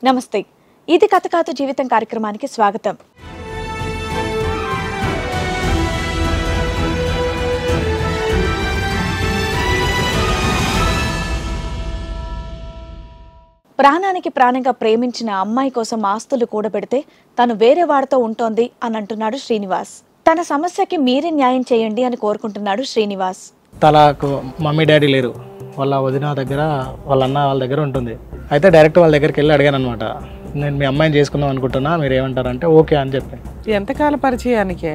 నమస్తే. ఇది కథ కాదు జీవితం కార్యక్రమానికి స్వాగతం. ప్రాణానికి ప్రాణంగా ప్రేమించిన అమ్మాయి కోసం ఆస్తులు కూడబెడితే తను వేరే వాడితో ఉంటోంది అని అంటున్నాడు శ్రీనివాస్. తన సమస్యకి మీరే న్యాయం చేయండి అని కోరుకుంటున్నాడు శ్రీనివాస్. తలకు మమ్మీ డాడీ లేరు, వాళ్ళ వదిన దగ్గర వాళ్ళ అన్న వాళ్ళ దగ్గర ఉంటుంది. అయితే డైరెక్ట్ వాళ్ళ దగ్గరికి వెళ్ళి అడిగాను అనమాట, నేను మీ అమ్మాయిని చేసుకుందాం అనుకుంటున్నా, మీరు ఏమంటారంటే ఓకే అని చెప్పి. ఎంతకాల పరిచయానికే?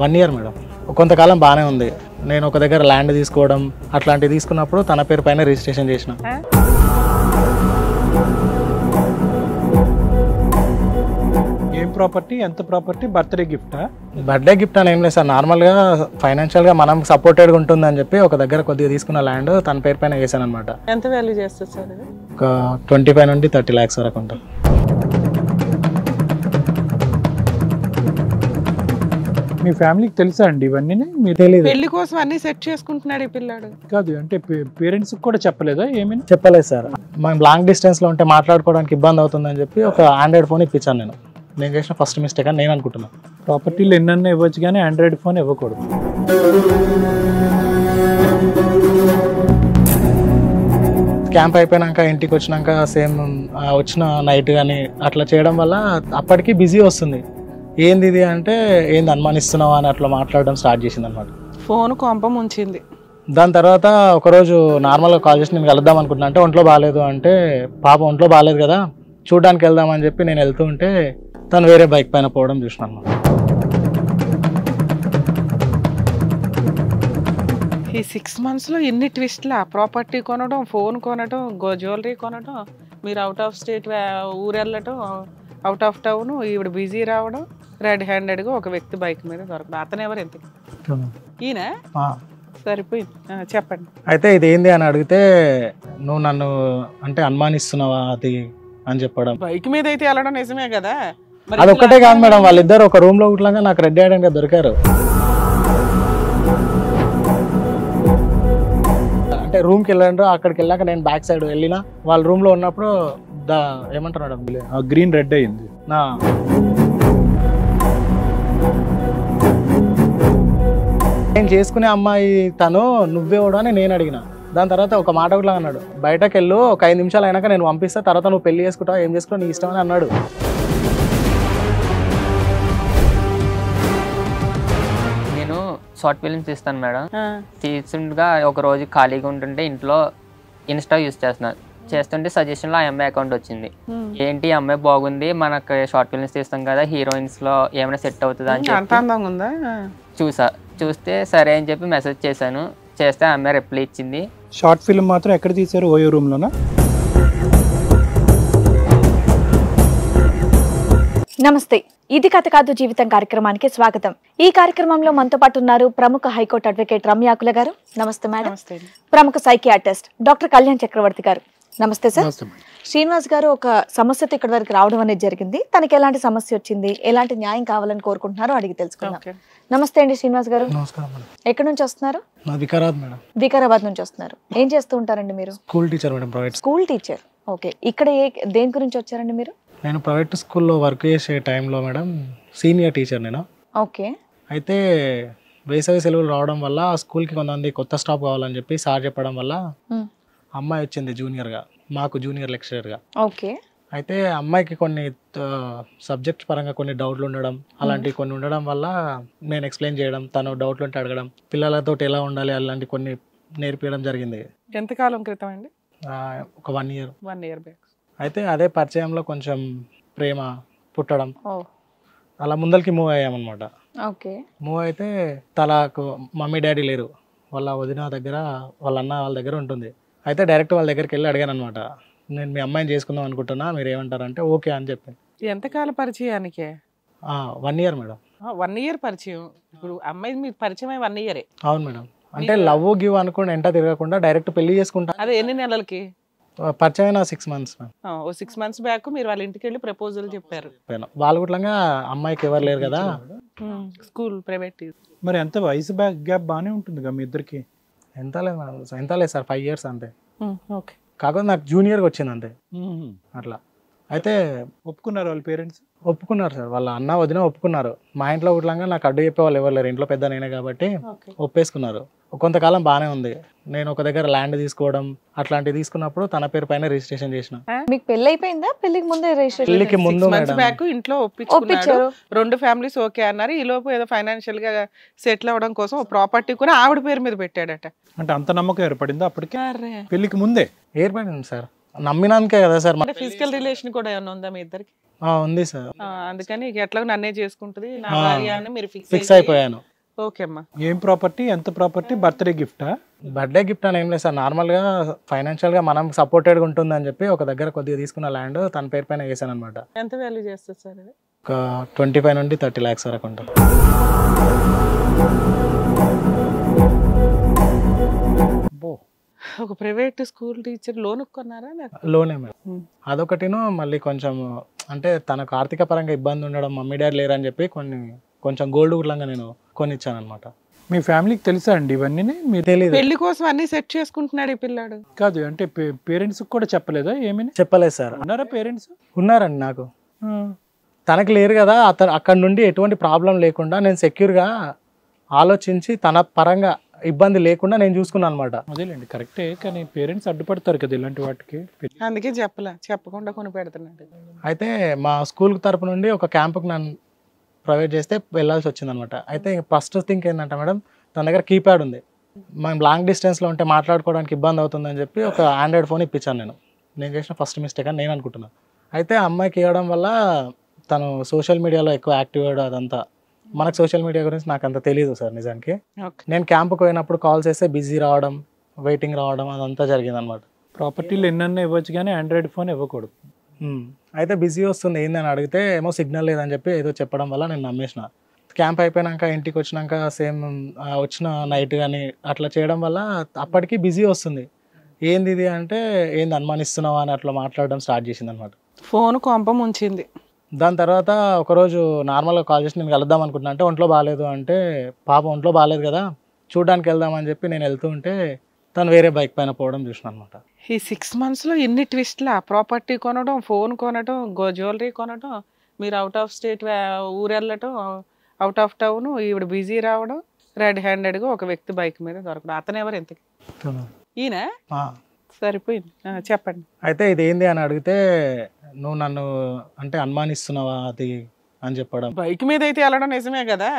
1 year మేడం. కొంతకాలం బాగానే ఉంది. నేను ఒక దగ్గర ల్యాండ్ తీసుకోవడం అట్లాంటివి తీసుకున్నప్పుడు తన పేరు పైన రిజిస్ట్రేషన్ చేసిన. ఏం ప్రాపర్టీ, ఎంత ప్రాపర్టీ? బర్త్డే గిఫ్టా? బర్త్డే గిఫ్ట్ అని ఏం లేదు సార్, నార్మల్గా ఫైనాన్షియల్గా మనం సపోర్టెడ్గా ఉంటుందని చెప్పి ఒక దగ్గర కొద్దిగా తీసుకున్న ల్యాండ్ తన పేరు పైన వేసాను అనమాట. ఎంత వాల్యూ చేస్తుంది సార్ ఇది? ఒక 25 నుండి 30 lakhs వరకు ఉంటుంది. మీ ఫ్యామిలీకి తెలుసా అండి ఇవన్నీ? మీరు తెలియదు. పెళ్లి కోసం అన్ని సెట్ చేసుకుంటున్నాడు ఈ పిల్లాడు. కాదు అంటే పేరెంట్స్ కూడా చెప్పలేదా ఏమైనా? చెప్పలేదు సార్, మనం లాంగ్ డిస్టెన్స్లో ఉంటే మాట్లాడుకోవడానికి ఇబ్బంది అవుతుందని చెప్పి ఒక ఆండ్రాయిడ్ ఫోన్ ఇప్పించాను. నేను చేసిన ఫస్ట్ మిస్టేక్ అని నేను అనుకుంటున్నాను. ప్రాపర్టీలు ఎన్నన్నా ఇవ్వచ్చు కానీ ఆండ్రాయిడ్ ఫోన్ ఇవ్వకూడదు. క్యాంప్ అయిపోయినాక ఇంటికి వచ్చినాక సేమ్ వచ్చిన నైట్ కానీ అట్లా చేయడం వల్ల అప్పటికి బిజీ వస్తుంది. ఏంది ఇది అంటే ఏంది అనుమానిస్తున్నావా అని అట్లా మాట్లాడడం స్టార్ట్ చేసింది అనమాట. ఫోన్ కొంపం ఉంచింది. దాని తర్వాత ఒకరోజు నార్మల్గా కాల్ చేసి నేను కలుద్దాం అనుకుంటున్నా, అంటే ఒంట్లో బాగాలేదు అంటే, పాప ఒంట్లో బాగాలేదు కదా చూడడానికి వెళ్దామని చెప్పి నేను వెళ్తూ ఉంటే తను వేరే బైక్ పైన పోవడం చూసినాను. ఈ 6 monthsలో ఎన్ని ట్విస్ట్లా? ప్రాపర్టీ కొనడం, ఫోన్ కొనడం, జ్యువెలరీ కొనడం, మీరు అవుట్ ఆఫ్ స్టేట్ ఊరు వెళ్ళటం, అవుట్ ఆఫ్ టౌన్, ఈవిడ బిజీ రావడం, రెడ్ హ్యాండెడ్గా ఒక వ్యక్తి బైక్ మీద దొరకడం. అతను ఎవరు? ఎంత ఈయన? సరిపోయింది, చెప్పండి. అయితే ఇది ఏంది అని అడిగితే, నువ్వు నన్ను అంటే అనుమానిస్తున్నావా అది అని చెప్పడం. బైక్ మీద అయితే వెళ్ళడం నిజమే కదా. అది ఒక్కటే కాదు మేడం, వాళ్ళిద్దరు ఒక రూమ్ లో కుట్లాగా నాకు రెడ్ హ్యాండెడ్ గా దొరికారు. అంటే రూమ్ కి వెళ్ళండ్రు, అక్కడికి వెళ్ళాక నేను బ్యాక్ సైడ్ వెళ్ళినా వాళ్ళ రూమ్ లో ఉన్నప్పుడు ఏమంటారు మేడం, గ్రీన్ రెడ్ అయింది. నేను చేసుకునే అమ్మాయి తను నువ్వేవాడు అని నేను అడిగిన. దాని తర్వాత ఒక మాట కూడా అన్నాడు, బయటకు వెళ్ళు, ఒక 5 నిమిషాలు అయినాక నేను పంపిస్తా, తర్వాత నువ్వు పెళ్లి చేసుకుంటావు, ఏం చేసుకుంటావు నీ ఇష్టం అని అన్నాడు. నేను షార్ట్ ఫిల్మ్స్ తీస్తాను మేడం. తీసుగా ఒక రోజు ఖాళీగా ఉంటుంటే ఇంట్లో ఇన్స్టా యూజ్ చేస్తుంటే సజెషన్లో ఆ అమ్మాయి అకౌంట్ వచ్చింది. ఏంటి అమ్మాయి బాగుంది, మనకు షార్ట్ ఫిల్మ్స్ తీస్తాం కదా, హీరోయిన్స్లో ఏమైనా సెట్ అవుతుందా అని చెప్పి చూస్తే సరే అని చెప్పి మెసేజ్ చేశాను. చేస్తే ఆ అమ్మాయి రిప్లై ఇచ్చింది. షార్ట్ ఫిల్మ్ మాత్రం ఎక్కడ తీశారు? ఓయో రూమ్ లోనా? నమస్తే. ఇది కథ కాదు జీవితం కార్యక్రమానికి స్వాగతం. ఈ కార్యక్రమంలో మనతో పాటు ఉన్నారు ప్రముఖ హైకోర్టు అడ్వకేట్ రమ్యాకుల గారు. నమస్తే మేడం. ప్రముఖ సైకియాట్రిస్ట్ డాక్టర్ కళ్యాణ్ చక్రవర్తి గారు. నమస్తే సార్. శ్రీనివాస్ గారు ఒక సమస్యతో ఇక్కడ వరకు రావడం అనేది జరిగింది. తనకి ఎలాంటి సమస్య వచ్చింది, ఎలాంటి న్యాయం కావాలని కోరుకుంటున్నారో అడిగి తెలుసుకుందాం. నమస్తే అండి శ్రీనివాస్ గారు. నమస్కారం మేడం. ఎక్కడి నుంచి వస్తున్నారు? వికారాబాద్ మేడం. వికారాబాద్ నుంచి వస్తున్నారు. ఏం చేస్తూ ఉంటారండి మీరు? School teacher madam, private school teacher. Okay. ఇక్కడ దేని గురించి వచ్చారండి మీరు? నేను ప్రైవేట్ స్కూల్లో వర్క్ చేసే టైంలో మేడం సీనియర్ టీచర్ నేను. ఓకే. అయితే వేసవి సెలవులు రావడం వల్ల స్కూల్కి కొంతమంది కొత్త స్టాఫ్ కావాలని చెప్పి సార్ చెప్పడం వల్ల అమ్మాయి వచ్చింది జూనియర్గా, మాకు జూనియర్ లెక్చరర్గా. ఓకే. అయితే అమ్మాయికి కొన్ని సబ్జెక్ట్ పరంగా కొన్ని డౌట్లు ఉండడం, అలాంటివి కొన్ని ఉండడం వల్ల నేను ఎక్స్ప్లెయిన్ చేయడం, తను డౌట్లు ఉంటే అడగడం, పిల్లలతో ఎలా ఉండాలి అలాంటి కొన్ని నేర్పించడం జరిగింది. ఎంతకాలం క్రితం అండి? ఒక 1 year. 1 year back. అయితే అదే పరిచయంలో కొంచెం ప్రేమ పుట్టడం, అలా ముందరికి మూవ్ అయ్యామన్నమాట. ఓకే. మూవ్ అయితే తలకు మమ్మీ డాడీ లేరు, వాళ్ళ వదిన దగ్గర వాళ్ళ అన్న వాళ్ళ దగ్గర ఉంటుంది. అయితే డైరెక్ట్ వాళ్ళ దగ్గరికి వెళ్ళి అడిగాను అనమాట, నేను మీ అమ్మాయిని చేసుకుందాం అనుకుంటున్నా, మీరు ఏమంటారంటే ఓకే అని చెప్పి. ఎంతకాల పరిచయానికే? 1 year మేడం. 1 year పరిచయం. ఇప్పుడు అమ్మాయి మీకు పరిచయం 1 year? అవును మేడం. అంటే లవ్ గివ్ అనుకుని ఎంట తిరగకుండా డైరెక్ట్ పెళ్లి చేసుకుంటా. అదే ఎన్ని నెలలకి పరిచయం? 6 months మ్యామ్. 6 months బ్యాక్ మీరు వాళ్ళ ఇంటికి వెళ్ళి ప్రపోజల్ చెప్పారు. వాళ్ళు కూడా అమ్మాయికి ఎవరు లేరు కదా, స్కూల్ ప్రైవేట్. మరి ఎంత వయసు గ్యాప్ బాగానే ఉంటుంది కదా మీ ఇద్దరికి? ఎంత లేదు మేడం, ఎంత లేదు సార్, 5 years అంతే. ఓకే. కాకపోతే నాకు జూనియర్గా వచ్చింది అంతే. అట్లా అయితే ఒప్పుకున్నారు వాళ్ళ పేరెంట్స్? ఒప్పుకున్నారు సార్, వాళ్ళ అన్న వదిన ఒప్పుకున్నారు. మా ఇంట్లో ఉట్లంగా నాకు అడ్డు చెప్పేవాళ్ళు ఎవరు లేరు, ఇంట్లో పెద్ద నేనే కాబట్టి ఒప్పేసుకున్నారు. కొంతకాలం బాగానే ఉంది. నేను ఒక దగ్గర ల్యాండ్ తీసుకోవడం అట్లాంటివి తీసుకున్నప్పుడు తన పేరు పైన రిజిస్ట్రేషన్ చేసిన. మీకు పెళ్లి అయిపోయిందా? పెళ్లికి ముందే రిజిస్ట్రేషన్ పెళ్లికి ముందు మేడం బ్యాక్ ఇంట్లో ఒప్పించుకున్నాడు. ఒప్పించారు. 2 ఫ్యామిలీస్ ఓకే అన్నారు. ఈ లోపు ఏదో ఫైనాన్షియల్ గా సెటిల్ అవ్వడం కోసం ప్రాపర్టీ కూడా ఆవిడ పేరు మీద పెట్టాడట. అంటే అంత నమ్మకం ఏర్పడిందా అప్పటికే పెళ్లికి ముందే? ఏర్పడింది సార్, నమ్మినానికే కదా సార్. ఫిజికల్ రిలేషన్ కూడా ఏమైనా ఉందా మీ ఇద్దరికి? ఉంది సార్. అందుకని ఎట్లా నన్నే చేసుకుంటది నా భార్య అని మీరు ఫిక్స్ అయిపోయాను. ఓకే అమ్మా. ఏం ప్రాపర్టీ, ఎంత ప్రాపర్టీ? బర్త్డే గిఫ్టా? బర్త్డే గిఫ్ట్ అని ఏం లేదు సార్, నార్మల్గా ఫైనాన్షియల్గా మనం సపోర్టెడ్గా ఉంటుందని చెప్పి ఒక దగ్గర కొద్దిగా తీసుకున్న ల్యాండ్ తన పేరు పైన వేసాను అనమాట. ఎంత వాల్యూ చేస్తుంది సార్ అది? ఒక 25 నుండి 30 lakhs వరకు ఉంటుంది. ఒక ప్రైవేట్ స్కూల్ టీచర్ లోన్ కొన్నారా? లోనే మేడం. అదొకటిను, మళ్ళీ కొంచెం అంటే తనకు ఆర్థిక పరంగా ఇబ్బంది ఉండడం, మమ్మీ డాడీ లేరని చెప్పి కొంచెం గోల్డ్ గుడ్లంగా నేను కొనిచ్చాను అనమాట. మీ ఫ్యామిలీకి తెలుసా అండి ఇవన్నీ? మీరు తెలియదు. పెళ్లి కోసం అన్ని సెట్ చేసుకుంటున్నాడు ఈ పిల్లాడు. కాదు అంటే పేరెంట్స్ కూడా చెప్పలేదా ఏమీ? చెప్పలేదు సార్. ఉన్నారా పేరెంట్స్? ఉన్నారండి, నాకు తనకి లేరు కదా. అక్కడ నుండి ఎటువంటి ప్రాబ్లం లేకుండా నేను సెక్యూర్గా ఆలోచించి తన పరంగా ఇబ్బంది లేకుండా నేను చూసుకున్నాను అనమాట. అదేలేండి, కరెక్టే. కానీ పేరెంట్స్ అడ్డుపడతారు కదా ఇలాంటి వాటికి. అందుకే చెప్పకుండా కొని పెడుతున్నాడు. అయితే మా స్కూల్ తరపు నుండి ఒక క్యాంపుకి నన్ను ప్రొవైడ్ చేస్తే వెళ్ళాల్సి వచ్చింది అనమాట. అయితే ఫస్ట్ థింగ్ ఏంటంటే మేడం, తన దగ్గర కీప్యాడ్ ఉంది. మనం లాంగ్ డిస్టెన్స్లో ఉంటే మాట్లాడుకోవడానికి ఇబ్బంది అవుతుందని చెప్పి ఒక ఆండ్రాయిడ్ ఫోన్ ఇప్పించాను. నేను చేసిన ఫస్ట్ మిస్టేక్ అని నేను అనుకుంటున్నాను. అయితే అమ్మాయికి ఇవ్వడం వల్ల తను సోషల్ మీడియాలో ఎక్కువ యాక్టివ్ అవ్వడం, అదంతా మనకు సోషల్ మీడియా గురించి నాకు అంత తెలియదు సార్ నిజానికి. నేను క్యాంపుకి పోయినప్పుడు కాల్ చేస్తే బిజీ రావడం, వెయిటింగ్ రావడం, అదంతా జరిగింది అనమాట. ప్రాపర్టీలు ఎన్నన్నా ఇవ్వచ్చు కానీ ఆండ్రాయిడ్ ఫోన్ ఇవ్వకూడదు. అయితే బిజీ వస్తుంది ఏందని అడిగితే ఏమో సిగ్నల్ లేదని చెప్పి ఏదో చెప్పడం వల్ల నేను నమ్మేసిన. క్యాంప్ అయిపోయినాక ఇంటికి వచ్చినాక సేమ్ వచ్చిన నైట్ కానీ అట్లా చేయడం వల్ల అప్పటికి బిజీ వస్తుంది. ఏంది ఇది అంటే ఏంది అనుమానిస్తున్నావా అని అట్లా మాట్లాడడం స్టార్ట్ చేసింది అనమాట. ఫోన్ కొంపం ఉంచింది. దాని తర్వాత ఒకరోజు నార్మల్గా కాల్ చేసి నేను కలుద్దాం అనుకుంటున్నా అంటే ఒంట్లో బాగాలేదు అంటే, పాప ఒంట్లో బాగాలేదు కదా చూడడానికి వెళ్దామని చెప్పి నేను వెళ్తూ ఉంటే తను వేరే బైక్ పైన పోవడం చూసిన అనమాట. ఈ 6 months లో ఎన్ని ట్విస్ట్లా! ప్రాపర్టీ కొనడం, ఫోన్ కొనడం, జ్యువెలరీ కొనడం, మీరు అవుట్ ఆఫ్ స్టేట్ ఊరు వెళ్ళటం, అవుట్ ఆఫ్ టౌన్, ఈవిడ బిజీ రావడం, రెడ్ హ్యాండెడ్గా ఒక వ్యక్తి బైక్ మీద దొరకడం. అతను ఎవరు ఇంతకి? ఈయన? సరిపోయింది, చెప్పండి. అయితే ఇది ఏంది అని అడిగితే నువ్వు నన్ను అంటే అనుమానిస్తున్నావా అది అని చెప్పడం. బైక్ మీద అయితే వెళ్ళడం నిజమే కదా.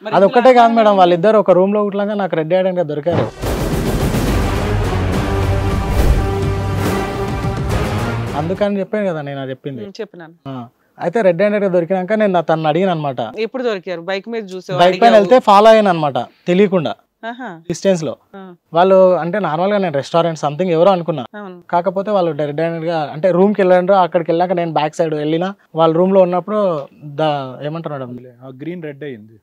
అది ఒక్కటే కాదు మేడం, వాళ్ళిద్దరు ఒక రూమ్ లో ఉట్లంగా నాకు రెడ్ హ్యాండెడ్ గా దొరికారు. అందుకని చెప్పాను కదా నేను అది చెప్పింది. చెప్పినాను. అయితే రెడ్ హ్యాండెడ్ గా దొరికినాక నేను తను అడిగిన అనమాట. ఎప్పుడు దొరికారు? బైక్ మీద చూసే బైక్ పైన వెళ్తే ఫాలో అయ్యాను అనమాట తెలియకుండా డిస్టెన్స్ లో. వాళ్ళు అంటే నార్మల్ గా నేను రెస్టారెంట్ సంథింగ్ ఎవరో అనుకున్నా, కాకపోతే వాళ్ళు రెడ్ హ్యాండెడ్ గా అంటే రూమ్ కి వెళ్ళారు. అక్కడికి వెళ్ళాక నేను బ్యాక్ సైడ్ వెళ్ళినా వాళ్ళ రూమ్ లో ఉన్నప్పుడు ఏమంటారు గ్రీన్ రెడ్ అయింది,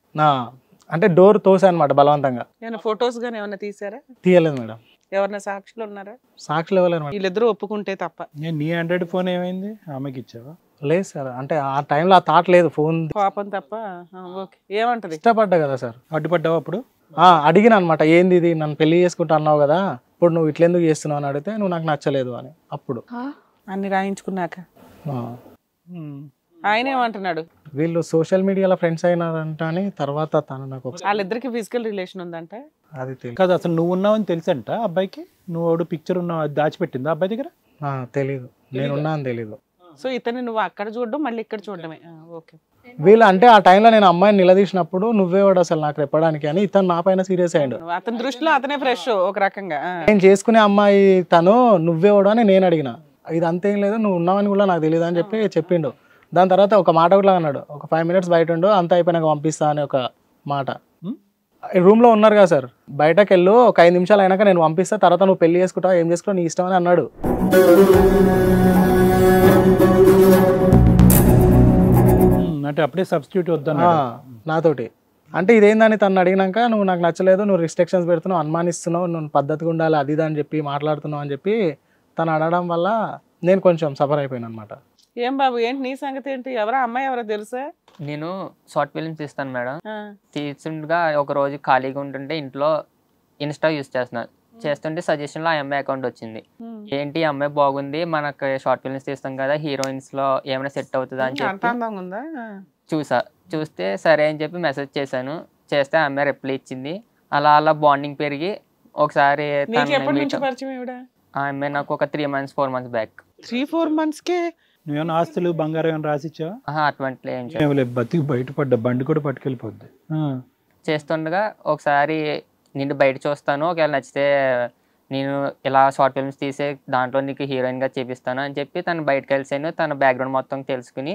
అంటే డోర్ తోసా అనమాట బలవంతంగా. ఫొటోస్ గానీ ఏమన్నా తీసారా? తీయలేదు మేడం. ఎవరన్నా సాక్షులు ఉన్నారా? సాక్షులు ఇవ్వలేరు. వీళ్ళిద్దరూ ఒప్పుకుంటే తప్ప. నీ ఆండ్రాయిడ్ ఫోన్ ఏమైంది? ఆమెకి ఇచ్చావా? లేదు సార్, అంటే ఆ టైంలో ఆ థాట్ లేదు, ఫోన్ పాపం తప్ప. ఓకే, ఏమంటది? ఇష్టపడ్డా కదా సార్. అడ్డుపడ్డావు అప్పుడు? అడిగిన అనమాట, ఏంది ఇది నన్ను పెళ్లి చేసుకుంటా అన్నావు కదా, ఇప్పుడు నువ్వు ఇట్లెందుకు చేస్తున్నావు అని అడిగితే నువ్వు నాకు నచ్చలేదు అని. అప్పుడు అన్ని రాయించుకున్నాక ఆయన ఏమంటున్నాడు? వీళ్ళు సోషల్ మీడియాలో ఫ్రెండ్స్ అయినారంట అని. తర్వాత తను నాకు వాళ్ళిద్దరికి ఫిజికల్ రిలేషన్ ఉందంట. అది తెలియదు. కాదు, అసలు నువ్వు ఉన్నావని తెలుసంట అబ్బాయికి? నువ్వు పిక్చర్ ఉన్నావు అది దాచిపెట్టిందా అబ్బాయి దగ్గర? తెలీదు, నేనున్నా అని తెలీదు. సో ఇతన్ని నువ్వు అక్కడ చూడడం మళ్ళీ ఇక్కడ చూడడమే. ఓకే. వీళ్ళు అంటే ఆ టైంలో నేను అమ్మాయిని నిలదీసినప్పుడు నువ్వేవాడు అసలు నాకు చెప్పడానికి అని ఇతను నా పైన సీరియస్ అయ్యాడు. అతని దృష్టిలో అతనే ఫ్రెష్ ఒక రకంగా. నేను చేసుకునే అమ్మాయి తను, నువ్వేవాడు అని నేను అడిగిన. ఇది అంతేం లేదు, నువ్వు ఉన్నావని కూడా నాకు తెలియదు అని చెప్పి చెప్పిండు. దాని తర్వాత ఒక మాట కూడా అన్నాడు, ఒక 5 minutes బయట ఉండు, అంతా అయిపోయినాక పంపిస్తా అని ఒక మాట. రూమ్ లో ఉన్నారు కదా సార్, బయటకు వెళ్ళు, ఒక 5 నిమిషాలు అయినాక నేను పంపిస్తా, తర్వాత నువ్వు పెళ్లి చేసుకుంటావు, ఏం చేసుకుంటావు నీ ఇష్టం అని అన్నాడు. అంటే అప్పుడే సబ్స్టిట్యూట్ వద్దా నాతోటి. అంటే ఇదేందని తను అడిగినాక నువ్వు నాకు నచ్చలేదు, నువ్వు రిస్ట్రిక్షన్స్ పెడుతున్నావు, అనుమానిస్తున్నావు, నువ్వు పద్ధతిగా ఉండాలి అది ఇది అని చెప్పి మాట్లాడుతున్నావు అని చెప్పి తను అడగడం వల్ల నేను కొంచెం సఫర్ అయిపోయాను అనమాట. ఏం బాబు, ఏంటి నీ సంగతి ఏంటి? ఎవరో అమ్మాయి ఎవరో తెలుసా? నేను షార్ట్ ఫిల్మ్స్ తీస్తాను మేడం. తీస్తుండగా ఒక రోజు ఖాళీగా ఉంటుంటే ఇంట్లో ఇన్స్టా యూస్ చేస్తున్నాను. చేస్తుంటే సజెషన్లో ఆ అమ్మాయి అకౌంట్ వచ్చింది. ఏంటి ఈ అమ్మాయి బాగుంది, మనకు షార్ట్ ఫిల్మ్స్ తీస్తాం కదా, హీరోయిన్స్లో ఏమైనా సెట్ అవుతుందా అని అంత చెప్పి అందంగా ఉందా? చూస్తే సరే అని చెప్పి మెసేజ్ చేశాను. చేస్తే ఆ అమ్మాయి రిప్లై ఇచ్చింది. అలా అలా బాండింగ్ పెరిగి ఒకసారి నీకు ఎప్పటి నుంచి పరిచయం ఇవిడ? ఆ అమ్మాయి నాకు ఒక 3 months 4 months బ్యాక్. 3-4 monthsకే నువ్వేమైనా ఆస్తులు బంగారం ఏమైనా రాసిచ్చావా? అటువంటి ఏం చేయలేదు. లేదు, బతికి బయటపడ్డా, బండి కూడా పట్టుకెళ్ళిపోద్ది. చేస్తుండగా ఒకసారి నిన్ను బయట చూస్తాను, ఒకవేళ నచ్చితే నేను ఇలా షార్ట్ ఫిల్మ్స్ తీసే దాంట్లో నీకు హీరోయిన్గా చేపిస్తాను అని చెప్పి తను బయటకు కలిసాను. తన బ్యాక్గ్రౌండ్ మొత్తం తెలుసుకుని.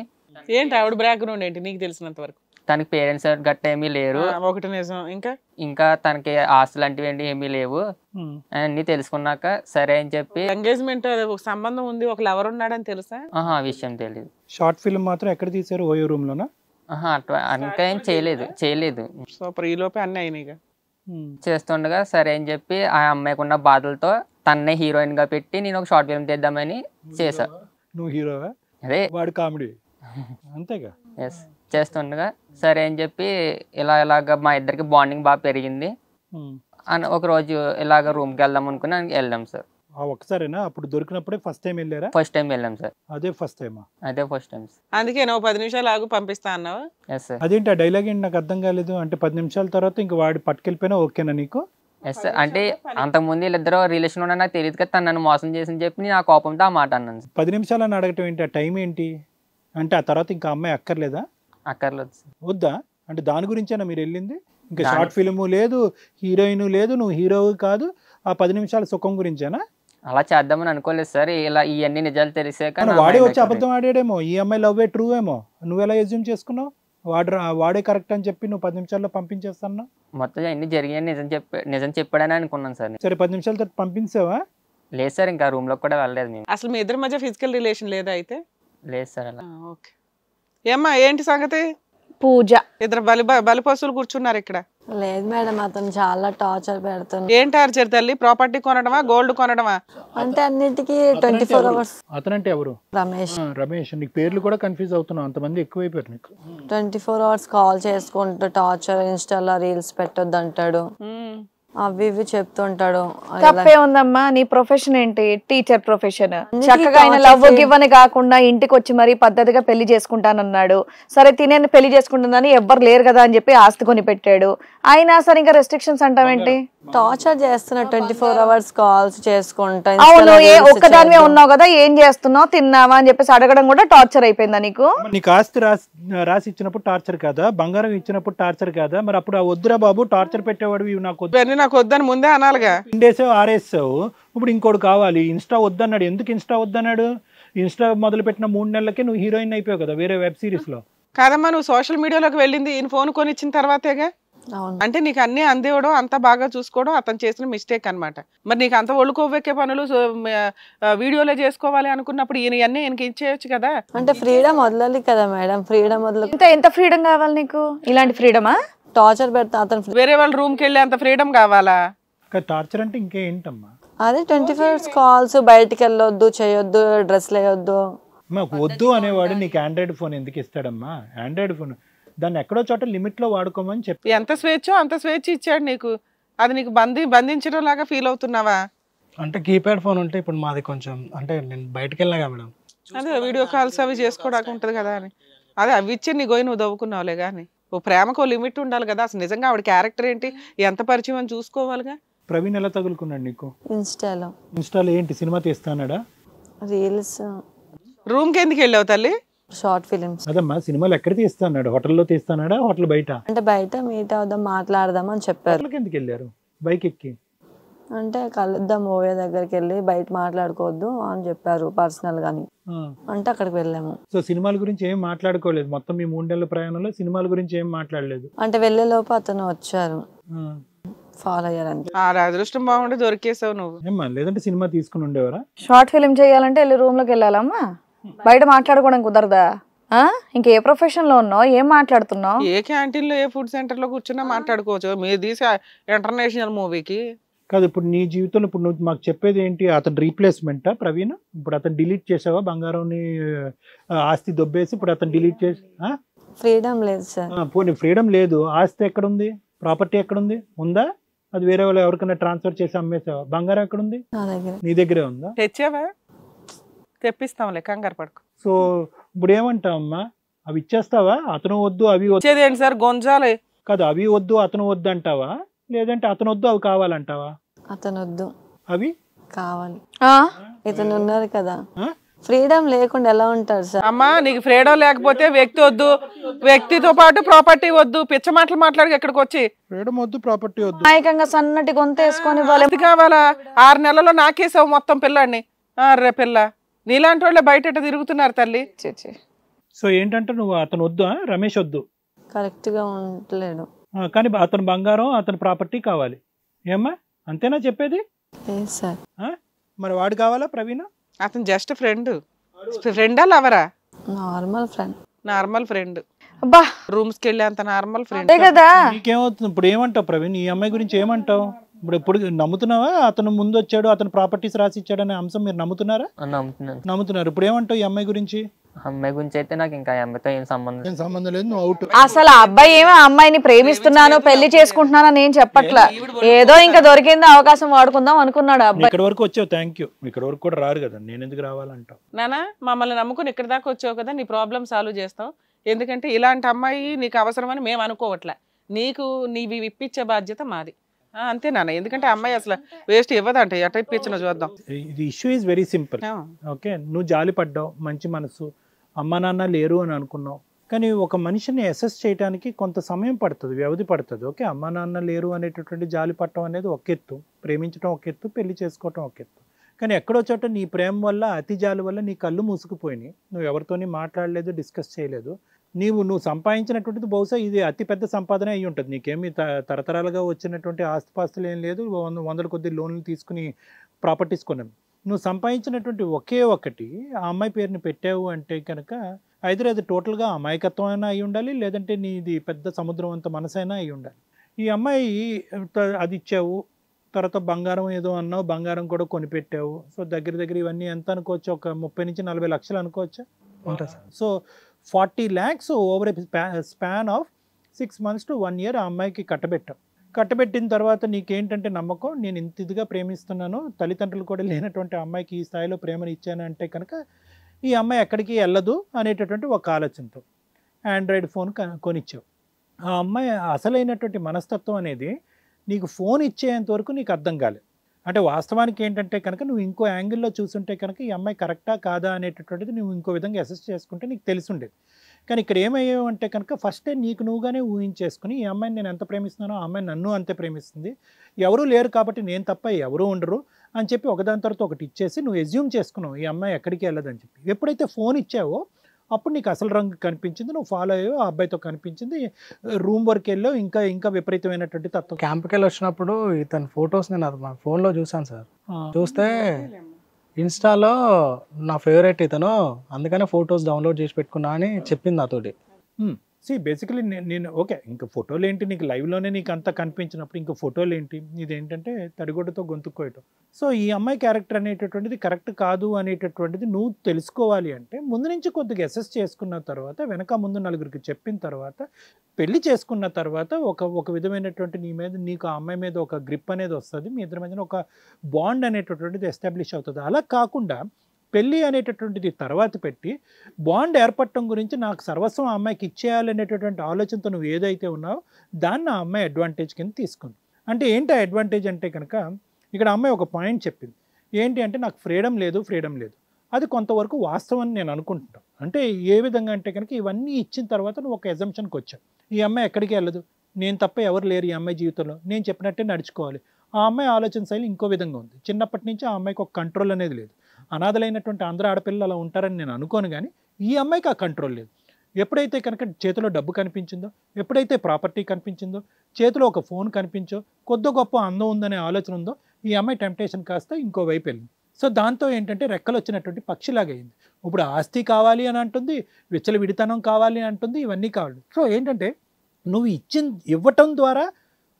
ఏంటి ఆవిడ బ్యాక్గ్రౌండ్ ఏంటి నీకు తెలిసినంత వరకు? తనకి పేరెంట్స్ గట్ట ఏమీ లేరు. ఒకటి నిజం. ఇంకా తనకి ఆస్తులు లాంటివి ఏమీ లేవు. అన్ని తెలుసుకున్నాక సరే అని చెప్పి ఎంగేజ్మెంట్ ఒక సంబంధం ఉంది, ఒక లవర్ ఉన్నాడని తెలుసా? ఆ విషయం తెలియదు. షార్ట్ ఫిల్మ్ మాత్రం ఎక్కడ తీసారు? ఓయో రూమ్ లోనా? అట్లా ఇంకా ఏం చేయలేదు. సూపర్. ఈ లోపే అన్నీ అయినాయిగా. చేస్తుండగా సరే అని చెప్పి ఆ అమ్మాయికి ఉన్న బాధలతో తన్నే హీరోయిన్ గా పెట్టి నేను ఒక షార్ట్ ఫిల్మ్ తీద్దామని చేసా. నువ్వు హీరోవా? అదే వాడు కామెడీ అంతేగా. ఎస్. చేస్తుండగా సరే అని చెప్పి ఇలాగ మా ఇద్దరికి బాండింగ్ బాగా పెరిగింది. ఒక రోజు ఇలాగ రూమ్కి వెళ్దాం అనుకుని వెళ్ళాం సార్. ఒకసారేనా? అప్పుడు దొరికినప్పుడే ఫస్ట్ టైం వెళ్ళారా? ఫస్ట్ టైం వెళ్ళాం సార్. అదే ఫస్ట్ టైమా? అదే ఫస్ట్ టైం. అందుకే నువ్వు 10 నిమిషాలు ఆగు పంపిస్తా అన్నావు. Yes sir. అదేంటి ఆ డైలాగ్ ఏంటి నాకు అర్థం కాలేదు. అంటే 10 నిమిషాల తర్వాత ఇంక వాడు పట్టుకెళ్ళిపోయినా ఓకేనా నీకు? Yes sir. అంటే అంతకుముందు వీళ్ళిద్దరు రిలేషన్ ఉన్నా నాకు తెలియదు కదా, తను నన్ను మోసం చేసి చెప్పి నేను ఆ కోపంతో ఆ మాట అన్నాను. 10 నిమిషాలు అని అడగటం ఏంటి? ఆ టైం ఏంటి? అంటే ఆ తర్వాత ఇంకా అమ్మాయి అక్కర్లేదా? అక్కర్లేదు. వద్దా? అంటే దాని గురించేనా మీరు వెళ్ళింది? ఇంకా షార్ట్ ఫిల్మ్ లేదు, హీరోయిన్ లేదు, నువ్వు హీరో కాదు, ఆ 10 నిమిషాల సుఖం గురించేనా? అలా చేద్దామని అనుకోలేదు సార్. ఇలా ఇవన్నీ నిజాలు తెలిసాక వాడే వచ్చి అబద్ధం ఆడాడేమో, ఈ అమ్మాయి లవ్ ట్రూ ఏమో, నువ్వు ఎలా ఎజ్యూమ్ చేసుకున్నావు? వాడే కరెక్ట్ అని చెప్పి నువ్వు 10 నిమిషాల్లో పంపించేస్తాను. మొత్తం అన్ని జరిగాయని నిజం చెప్పాడని అనుకున్నాను సార్. సరే 10 నిమిషాల తర్వాత పంపించావా? లేదు సార్, ఇంకా రూమ్ లో కూడా వెళ్ళలేదు మేము. అసలు మీ ఇద్దరి మధ్య ఫిజికల్ రిలేషన్ లేదా అయితే? లేదు సార్. అలా ఓకే. ఏమ్మా ఏంటి సంగతి? పూజ ఇద్దరు బలిపశువులు కూర్చున్నారు ఇక్కడ. లేదు మేడం, అతను చాలా టార్చర్ పెడుతుంది. ఏం టార్చర్ తల్లి? ప్రాపర్టీ కొనడమా, గోల్డ్ కొనడమా? అంటే అన్నిటికీ 24 hours. అతనంటే ఎవరు? రమేష్. రమేష్. నీకు పేర్లు కూడా కన్ఫ్యూజ్ అవుతున్నావు, అంతమంది ఎక్కువైపోయారు నీకు. 24 hours కాల్ చేసుకుంటూ టార్చర్, ఇన్స్టాలో రీల్స్ పెట్టొద్దు అంటాడు, అవి ఇవి చెప్తుంటాడు. తప్పే ఉందమ్మా. నీ ప్రొఫెషన్ ఏంటి? Teacher profession. చక్కగా ఆయన లవ్ గివ్వని కాకుండా ఇంటికి వచ్చి మరీ పద్ధతిగా పెళ్లి చేసుకుంటానన్నాడు. సరే తినేది పెళ్లి చేసుకుంటుందని ఎవ్వరు లేరు కదా అని చెప్పి ఆస్తి కొని పెట్టాడు. అయినా సరే ఇంకా రెస్ట్రిక్షన్స్ అంటావేంటి? టార్చర్ చేస్తున్నా, 24 hours కాల్స్ చేసుకుంటా. అవును, ఒక్కదానివే ఉన్నావు కదా, ఏం చేస్తున్నావు, తిన్నావా అని చెప్పేసి అడగడం కూడా టార్చర్ అయిపోయిందా నీకు? నీకు ఆస్తి రాసి ఇచ్చినప్పుడు టార్చర్ కాదా? బంగారం ఇచ్చినప్పుడు టార్చర్ కాదా? మరి అప్పుడు ఆ వద్దురా బాబు టార్చర్ పెట్టేవాడు నాకు వద్దని ముందే అనాలిగా. ఇండేసావు, ఆరేసావు, ఇప్పుడు ఇంకోటి కావాలి. ఇన్స్టా వద్దన్నాడు. ఎందుకు ఇన్స్టా వద్దన్నాడు? ఇన్స్టా మొదలు పెట్టిన 3 నెలలకే నువ్వు హీరోయిన్ అయిపోయావు కదా వేరే వెబ్ సిరీస్ లో. కాదమ్మా, నువ్వు సోషల్ మీడియాలోకి వెళ్ళింది ఈయన ఫోన్ కొనిచ్చిన తర్వాతేగా. అంటే నీకు అన్ని అందేవడం, అంత బాగా చూసుకోవడం అతను చేసిన మిస్టేక్ అన్నమాట. మరి నీకు అంత ఒళ్ళుకోవెక్కే పనులు వీడియోలో చేసుకోవాలి అనుకున్నప్పుడు ఈయన అన్నీ ఈయనకి ఇచ్చేయచ్చు కదా. అంటే ఫ్రీడమ్ వదలాలి కదా మేడం. ఫ్రీడమ్ వదల ఎంత ఫ్రీడమ్ కావాలి నీకు? ఇలాంటి ఫ్రీడమా? టార్చర్ పెడతా అతను. వేరే వాళ్ళ రూమ్ కి వెళ్ళి అంత ఫ్రీడమ్ కావాలా? టార్చర్ అంటే ఇంకేంటమ్మా? అదే 24 hours కాల్స్, బయటికి వెళ్ళొద్దు, చేయొద్దు, డ్రెస్లు వేయొద్దు. మాకు వద్దు అనేవాడు నీకు ఆండ్రాయిడ్ ఫోన్ ఎందుకు ఇస్తాడమ్మా? ఆండ్రాయిడ్ ఫోన్ దాన్ని ఎక్కడో చోట లిమిట్ లో వాడుకోమని చెప్పి ఎంత స్వేచ్ఛో అంత స్వేచ్ఛ ఇచ్చాడు నీకు. అది నీకు బంధించడం లాగా ఫీల్ అవుతున్నావా? అంటే కీప్యాడ్ ఫోన్ ఉంటే ఇప్పుడు మాది కొంచెం అంటే నేను బయటకు వెళ్ళినా కదా మేడం, అదే వీడియో కాల్స్ అవి చేసుకోవడానికి ఉంటుంది కదా అని. అదే అవి ఇచ్చి నీ గోయి నువ్వు దవ్వుకున్నావులే కానీ ఓ ప్రేమకు లిమిట్ ఉండాలి కదా. అసలు నిజంగా ఆవిడ క్యారెక్టర్ ఏంటి, ఎంత పరిచయం అని చూసుకోవాలిగా. ప్రవీణ్ ఎలా తగులుకున్నాడు నీకు? ఇన్స్టాలో ఏంటి సినిమా తీస్తానాడా? రీల్స్. రూమ్ కి ఎందుకు వెళ్ళావు తల్లి? Short films. అదమ్మా, సినిమాలు ఎక్కడ తీస్తాడు? హోటల్లో తీస్తానాడా, హోటల్ బయట? అంటే బయట మీట్ అవుదాం, మాట్లాడదాం అని చెప్పారు. ఎందుకు వెళ్ళారు బైక్ ఎక్కి? అంటే కలుద్దాం, ఓవే దగ్గరికి వెళ్ళి బయట మాట్లాడుకోవద్దు అని చెప్పారు పర్సనల్ గాని. అంటే అక్కడికి వెళ్ళాము. సో సినిమాల గురించి ఏం మాట్లాడుకోలేదు మొత్తం మీ 3 నెలల ప్రయాణంలో? సినిమాల గురించి ఏం మాట్లాడలేదు? అంటే వెళ్ళే లోపు అతను వచ్చారు, ఫాలో అయ్యారంటే. అదృష్టం బాగుండి దొరికేసావు నువ్వు. ఏమ్మా, లేదంటే సినిమా తీసుకుని ఉండేవారా? షార్ట్ ఫిల్మ్ చేయాలంటే వెళ్ళి రూమ్ లోకి వెళ్ళాలమ్మా, బయట మాట్లాడుకోవడం కుదరదా? ఇంకే ప్రొఫెషన్ లో ఉన్నావు, ఏం మాట్లాడుతున్నావు? ఏ క్యాంటీన్ లో ఏ ఫుడ్ సెంటర్ లో కూర్చున్నా మాట్లాడుకోవచ్చు. మీరు తీసే ఇంటర్నేషనల్ మూవీకి కాదు. ఇప్పుడు నీ జీవితంలో ఇప్పుడు నువ్వు మాకు చెప్పేది ఏంటి? అతను రీప్లేస్మెంటా ప్రవీణ్? ఇప్పుడు అతను డిలీట్ చేసావా? బంగారంని ఆస్తి దొబ్బేసి ఇప్పుడు అతను డిలీట్ చేసి ఫ్రీడమ్ లేదు సార్. పోనీ ఫ్రీడమ్ లేదు, ఆస్తి ఎక్కడుంది? ప్రాపర్టీ ఎక్కడుంది? ఉందా? అది వేరే వాళ్ళు ఎవరికైనా ట్రాన్స్ఫర్ చేసి అమ్మేసావా? బంగారం ఎక్కడ ఉంది? నా దగ్గర. నీ దగ్గరే ఉందా? తెచ్చావా? తెప్పిస్తాంలే, కంగారు పడుకో. సో ఇప్పుడు ఏమంటావమ్మా? అవి ఇచ్చేస్తావా? అతను వద్దు అవి వద్దు వచ్చేది ఏంటి సార్, గొంజాలే కాదు, అవి వద్దు అతను వద్దు అంటావా, లేదంటే అతను వద్దు అవి కావాలంటావా? అతను వద్దు, అవి కావాలి. ఆ? ఇతను ఉన్నారు కదా, ఆ? ఫ్రీడమ్ లేకుండా ఎలా ఉంటారు సార్? అమ్మా, నీకు ఫ్రీడమ్ లేకపోతే వ్యక్తి వద్దు, వ్యక్తితో పాటు ప్రాపర్టీ వద్దు. పిచ్చ మాటలు మాట్లాడి ఎక్కడికి వచ్చి ఫ్రీడమ్ వద్దు, ప్రాపర్టీ వద్దు. నాయకంగా సన్నటి గొంత వేసుకొని అది కావాలా? 6 నెలల్లో నాకేసావు మొత్తం పిల్లాడిని. రే పిల్ల, నీలాంటి వాళ్ళే బయట ఎట్ట తిరుగుతున్నారు తల్లి. సో ఏంటంటే నువ్వు అతను వద్దు, రమేష్ వద్దు, కరెక్ట్ గా ఉండలేడు. కానీ అతని బంగారం అతని ప్రాపర్టీ కావాలి. ఏమ్మా, అంతేనా చెప్పేది? లేదు సార్. మరి వాడు కావాలా ప్రవీణ? అతను జస్ట్ ఫ్రెండ్. ఫ్రెండా లవరా? Normal friend. Normal friend. అబ్బా రూమ్స్కి వెళ్ళి అంత నార్మల్ ఫ్రెండ్. అంతే కదా. నీకేమవుతుంది ఇప్పుడు? ఏమంటావు ప్రవీణ్? ఈ అమ్మాయి గురించి ఏమంటావు? ఇప్పుడు నమ్ముతున్నావా? అతను ముందు వచ్చాడు, అతను ప్రాపర్టీస్ రాసి ఇచ్చాడు అనే అంశం మీరు నమ్ముతున్నారా? నమ్ముతున్నాను. నమ్ముతున్నారు. ఇప్పుడు ఏమంటావు ఈ అమ్మాయి గురించి? అమ్మాయి గురించి అయితే నాకు ఇంకా ఆ అమ్మాయితో ఏం సంబంధం లేదు, నువ్వు అవుట్. అసలు ఆ అబ్బాయి ఏమో ఆ అమ్మాయిని ప్రేమిస్తున్నాను పెళ్లి చేసుకుంటున్నాను అని ఏం చెప్పట్లా. ఏదో ఇంకా దొరికింది అవకాశం వాడుకుందాం అనుకున్నాడు ఆ అబ్బాయి. ఇక్కడ వరకు వచ్చావు, థ్యాంక్ యూ. ఇక్కడ వరకు కూడా రారు కదా, నేను ఎందుకు రావాలంటావు? నానా, మమ్మల్ని నమ్ముకుని ఇక్కడ దాకా వచ్చావు కదా, నీ ప్రాబ్లం సాల్వ్ చేస్తాం. ఎందుకంటే ఇలాంటి అమ్మాయి నీకు అవసరమని మేము అనుకోవట్లే. నీవి ఇప్పించే బాధ్యత మాది. అంతే నాన్న, ఎందుకంటే అమ్మాయి అసలు వేస్ట్ ఇవ్వదంటే ఎట ఇప్పించిన చూద్దాం. ఇది issue is very simple. Okay, నువ్వు జాలి పడ్డావు, మంచి మనసు, అమ్మ నాన్న లేరు అని అనుకున్నావు. కానీ ఒక మనిషిని అసెస్ చేయడానికి కొంత సమయం పడుతుంది, వ్యవధి పడుతుంది. ఓకే, అమ్మ నాన్న లేరు అనేటటువంటి జాలి పట్టడం అనేది ఒక ఎత్తు, ప్రేమించడం ఒక ఎత్తు, పెళ్లి చేసుకోవటం ఒక ఎత్తు. కానీ ఎక్కడో చోట నీ ప్రేమ వల్ల, అతి జాలి వల్ల నీ కళ్ళు మూసుకుపోయినాయి. నువ్వు ఎవరితోని మాట్లాడలేదు, డిస్కస్ చేయలేదు. నువ్వు సంపాదించినటువంటిది బహుశా ఇది అతిపెద్ద సంపాదన అయ్యి ఉంటుంది. నీకేమి తరతరాలుగా వచ్చినటువంటి ఆస్తిపాస్తులు ఏం లేదు, వందల కొద్ది లోన్లు తీసుకుని ప్రాపర్టీస్ కొన్నాను. నువ్వు సంపాదించినటువంటి ఒకే ఒకటి ఆ అమ్మాయి పేరుని పెట్టావు అంటే కనుక ఐదర్ అది టోటల్గా అమాయకత్వం అయినా అయి ఉండాలి, లేదంటే నీది పెద్ద సముద్రం అంత మనసైనా అయి ఉండాలి. ఈ అమ్మాయి అది ఇచ్చావు, తర్వాత బంగారం ఏదో అన్నావు, బంగారం కూడా కొనిపెట్టావు. సో దగ్గర ఇవన్నీ ఎంత అనుకోవచ్చు? ఒక 30 నుంచి 40 లక్షలు అనుకోవచ్చా? So 40 lakhs over span of 6 months to 1 year ఆ అమ్మాయికి కట్టబెట్టిన తర్వాత నీకేంటంటే నమ్మకం, నేను ఇంత ఇదిగా ప్రేమిస్తున్నాను, తల్లిదండ్రులు కూడా లేనటువంటి అమ్మాయికి ఈ స్థాయిలో ప్రేమను ఇచ్చాను అంటే కనుక ఈ అమ్మాయి ఎక్కడికి వెళ్ళదు అనేటటువంటి ఒక ఆలోచనతో ఆండ్రాయిడ్ ఫోన్ కొనిచ్చావు. ఆ అమ్మాయి అసలైనటువంటి మనస్తత్వం అనేది నీకు ఫోన్ ఇచ్చేంత వరకు నీకు అర్థం కాలేదు. అంటే వాస్తవానికి ఏంటంటే కనుక నువ్వు ఇంకో యాంగిల్లో చూసుంటే కనుక ఈ అమ్మాయి కరెక్టా కాదా అనేటటువంటిది నువ్వు ఇంకో విధంగా అసెస్ చేసుకుంటే నీకు తెలిసి ఉండేది. కానీ ఇక్కడ ఏమయ్యావు అంటే కనుక ఫస్టే నీకు నువ్వుగానే ఊహించేసుకుని ఈ అమ్మాయిని నేను ఎంత ప్రేమిస్తున్నానో ఆ అమ్మాయి నన్ను అంతే ప్రేమిస్తుంది, ఎవరూ లేరు కాబట్టి నేను తప్ప ఎవరూ ఉండరు అని చెప్పి ఒకదాని తర్వాత ఒకటి ఇచ్చేసి నువ్వు ఎజ్యూమ్ చేసుకున్నావు ఈ అమ్మాయి ఎక్కడికి వెళ్ళదని చెప్పి. ఎప్పుడైతే ఫోన్ ఇచ్చావో అప్పుడు నీకు అసలు రంగు కనిపించింది, నువ్వు ఫాలో అయ్యో, ఆ అబ్బాయితో కనిపించింది, రూమ్ వరకు వెళ్ళావు, ఇంకా విపరీతమైనటువంటి తత్వం. క్యాంప్కి వెళ్ళి వచ్చినప్పుడు ఇతని ఫొటోస్ నేను అది మా ఫోన్లో చూసాను సార్. చూస్తే ఇన్స్టాలో నా ఫేవరెట్ ఇతను, అందుకనే ఫొటోస్ డౌన్లోడ్ చేసి పెట్టుకున్నా అని చెప్పింది నాతోటి. బేసికలీ నేను ఓకే, ఇంకా ఫోటోలు ఏంటి, నీకు లైవ్లోనే నీకు అంతా కనిపించినప్పుడు ఇంకా ఫోటోలు ఏంటి, ఇదేంటంటే తడిగొడ్డతో గొంతుకోయటం. సో ఈ అమ్మాయి క్యారెక్టర్ అనేటటువంటిది కరెక్ట్ కాదు అనేటటువంటిది నువ్వు తెలుసుకోవాలి అంటే ముందు నుంచి కొద్దిగా అసెస్ చేసుకున్న తర్వాత, వెనక ముందు నలుగురికి చెప్పిన తర్వాత, పెళ్లి చేసుకున్న తర్వాత ఒక విధమైనటువంటి నీకు ఆ అమ్మాయి మీద ఒక గ్రిప్ అనేది వస్తుంది, మీ ఇద్దరి మధ్యన ఒక బాండ్ అనేటటువంటిది ఎస్టాబ్లిష్ అవుతుంది. అలా కాకుండా పెళ్ళి అనేటటువంటిది తర్వాత పెట్టి బాండ్ ఏర్పడటం గురించి నాకు సర్వస్వం ఆ అమ్మాయికి ఇచ్చేయాలనేటటువంటి ఆలోచనతో నువ్వు ఏదైతే ఉన్నావో దాన్ని ఆ అమ్మాయి అడ్వాంటేజ్ కింద తీసుకుంది. అంటే ఏంటి ఆ అడ్వాంటేజ్ అంటే కనుక ఇక్కడ అమ్మాయి ఒక పాయింట్ చెప్పింది ఏంటి అంటే, నాకు ఫ్రీడమ్ లేదు. అది కొంతవరకు వాస్తవం అని నేను అనుకుంటున్నాను. అంటే ఏ విధంగా అంటే కనుక ఇవన్నీ ఇచ్చిన తర్వాత నువ్వు ఒక ఎజంప్షన్కి వచ్చావు, ఈ అమ్మాయి ఎక్కడికి వెళ్ళదు, నేను తప్ప ఎవరు లేరు ఈ అమ్మాయి జీవితంలో, నేను చెప్పినట్టే నడుచుకోవాలి. ఆ అమ్మాయి ఆలోచన శైలి ఇంకో విధంగా ఉంది. చిన్నప్పటి నుంచి ఆ అమ్మాయికి ఒక కంట్రోల్ అనేది లేదు. అనాథలైనటువంటి అందరూ ఆడపిల్లలు అలా ఉంటారని నేను అనుకోను, కానీ ఈ అమ్మాయికి ఆ కంట్రోల్ లేదు. ఎప్పుడైతే కనుక చేతిలో డబ్బు కనిపించిందో, ఎప్పుడైతే ప్రాపర్టీ కనిపించిందో, చేతిలో ఒక ఫోన్ కనిపించో, కొద్ది గొప్ప అందం ఉందనే ఆలోచన ఉందో, ఈ అమ్మాయి టెంప్టేషన్ కాస్త ఇంకో వైపు వెళ్ళింది. సో దాంతో ఏంటంటే రెక్కలు వచ్చినటువంటి పక్షిలాగా అయింది. ఇప్పుడు ఆస్తి కావాలి అని అంటుంది, విచ్చలవిడితనం కావాలి అని అంటుంది, ఇవన్నీ కావాలి. సో ఏంటంటే నువ్వు ఇవ్వటం ద్వారా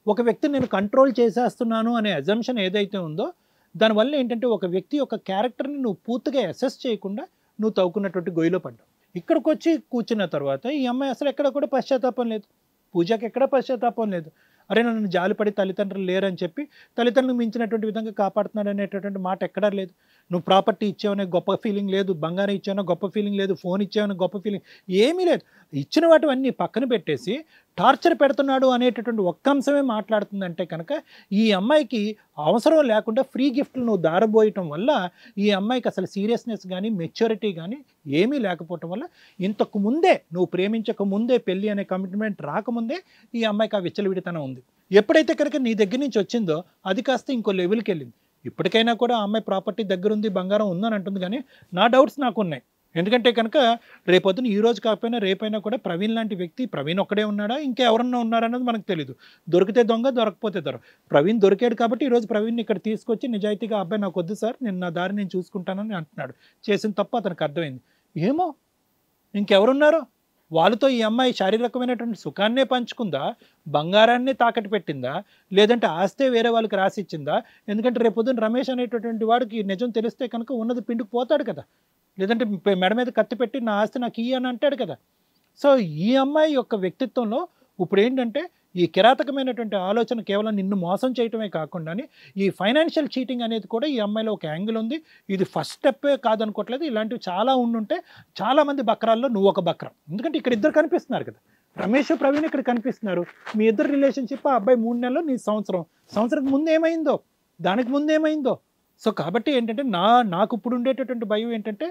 ఒక వ్యక్తిని నేను కంట్రోల్ చేసేస్తున్నాను అనే అజంప్షన్ ఏదైతే ఉందో, దానివల్ల ఏంటంటే ఒక వ్యక్తి యొక్క క్యారెక్టర్ని నువ్వు పూర్తిగా అసెస్ చేయకుండా నువ్వు తవ్వుకున్నటువంటి గొయ్యిలో పడ్డావు. ఇక్కడికి వచ్చి కూర్చున్న తర్వాత ఈ అమ్మాయి అసలు ఎక్కడ కూడా పశ్చాత్తాపం లేదు, పూజకి ఎక్కడ పశ్చాత్తాపం లేదు. అరే నన్ను జాలిపడి తల్లిదండ్రులు లేరని చెప్పి తల్లిదండ్రులు మించినటువంటి విధంగా కాపాడుతున్నాడు అనేటటువంటి మాట ఎక్కడా లేదు. నువ్వు ప్రాపర్టీ ఇచ్చావనే గొప్ప ఫీలింగ్ లేదు, బంగారం ఇచ్చావనే గొప్ప ఫీలింగ్ లేదు, ఫోన్ ఇచ్చావనే గొప్ప ఫీలింగ్ ఏమీ లేదు. ఇచ్చిన వాటివన్నీ పక్కన పెట్టేసి టార్చర్ పెడుతున్నాడు అనేటటువంటి ఒక్క అంశమే మాట్లాడుతుందంటే కనుక ఈ అమ్మాయికి అవసరం లేకుండా ఫ్రీ గిఫ్ట్లు నువ్వు దారబోయటం వల్ల ఈ అమ్మాయికి అసలు సీరియస్నెస్ కానీ మెచ్యూరిటీ కానీ ఏమీ లేకపోవటం వల్ల ఇంతకు ముందే నువ్వు ప్రేమించక ముందే పెళ్ళి అనే కమిట్మెంట్ రాకముందే ఈ అమ్మాయికి ఆ విచ్చలవిడితనం ఉంది. ఎప్పుడైతే కనుక నీ దగ్గర నుంచి వచ్చిందో అది కాస్త ఇంకో లెవెల్కి వెళ్ళింది. ఇప్పటికైనా కూడా ఆ అమ్మాయి ప్రాపర్టీ దగ్గర ఉంది, బంగారం ఉందని అంటుంది, కానీ నా డౌట్స్ నాకు ఉన్నాయి. ఎందుకంటే కనుక రేపొద్దున ఈ రోజు కాకపోయినా రేపైనా కూడా ప్రవీణ్ లాంటి వ్యక్తి, ప్రవీణ్ ఒక్కడే ఉన్నాడా ఇంకా ఎవరన్నా ఉన్నారన్నది మనకు తెలియదు. దొరికితే దొంగ, దొరకపోతే దొర. ప్రవీణ్ దొరికాడు కాబట్టి ఈరోజు ప్రవీణ్ని ఇక్కడ తీసుకొచ్చి నిజాయితీగా అబ్బాయి నాకు వద్దు సార్, నేను నా దారి నేను చూసుకుంటానని అంటున్నాడు. చేసిన తప్పు అతనికి అర్థమైంది. ఏమో ఇంకెవరున్నారో వాళ్ళతో ఈ అమ్మాయి శారీరకమైనటువంటి సుఖాన్నే పంచుకుందా, బంగారాన్నే తాకట్టు పెట్టిందా, లేదంటే ఆస్తే వేరే వాళ్ళకి రాసిచ్చిందా? ఎందుకంటే రేపొద్దున రమేష్ అనేటటువంటి వాడికి నిజం తెలిస్తే కనుక ఉన్నది పిండుకు పోతాడు కదా, లేదంటే మెడ మీద కత్తి పెట్టి నా ఆస్తి నాకు ఇయ్యి అని అంటాడు కదా. సో ఈ అమ్మాయి యొక్క వ్యక్తిత్వంలో ఇప్పుడు ఏంటంటే ఈ కిరాతకమైనటువంటి ఆలోచన కేవలం నిన్ను మోసం చేయటమే కాకుండా ఈ ఫైనాన్షియల్ చీటింగ్ అనేది కూడా ఈ అమ్మాయిలో ఒక యాంగిల్ ఉంది. ఇది ఫస్ట్ స్టెప్పే కాదనుకోవట్లేదు, ఇలాంటివి చాలా ఉండుంటే చాలామంది బక్రాల్లో నువ్వు ఒక బక్రం. ఎందుకంటే ఇక్కడ ఇద్దరు కనిపిస్తున్నారు కదా, రమేష్ ప్రవీణ్ ఇక్కడ కనిపిస్తున్నారు. మీ ఇద్దరు రిలేషన్షిప్ ఆ అబ్బాయి 3 నెలలు, నీ సంవత్సరం ముందు ఏమైందో, దానికి ముందు ఏమైందో. సో కాబట్టి ఏంటంటే నాకు ఇప్పుడు ఉండేటటువంటి భయం ఏంటంటే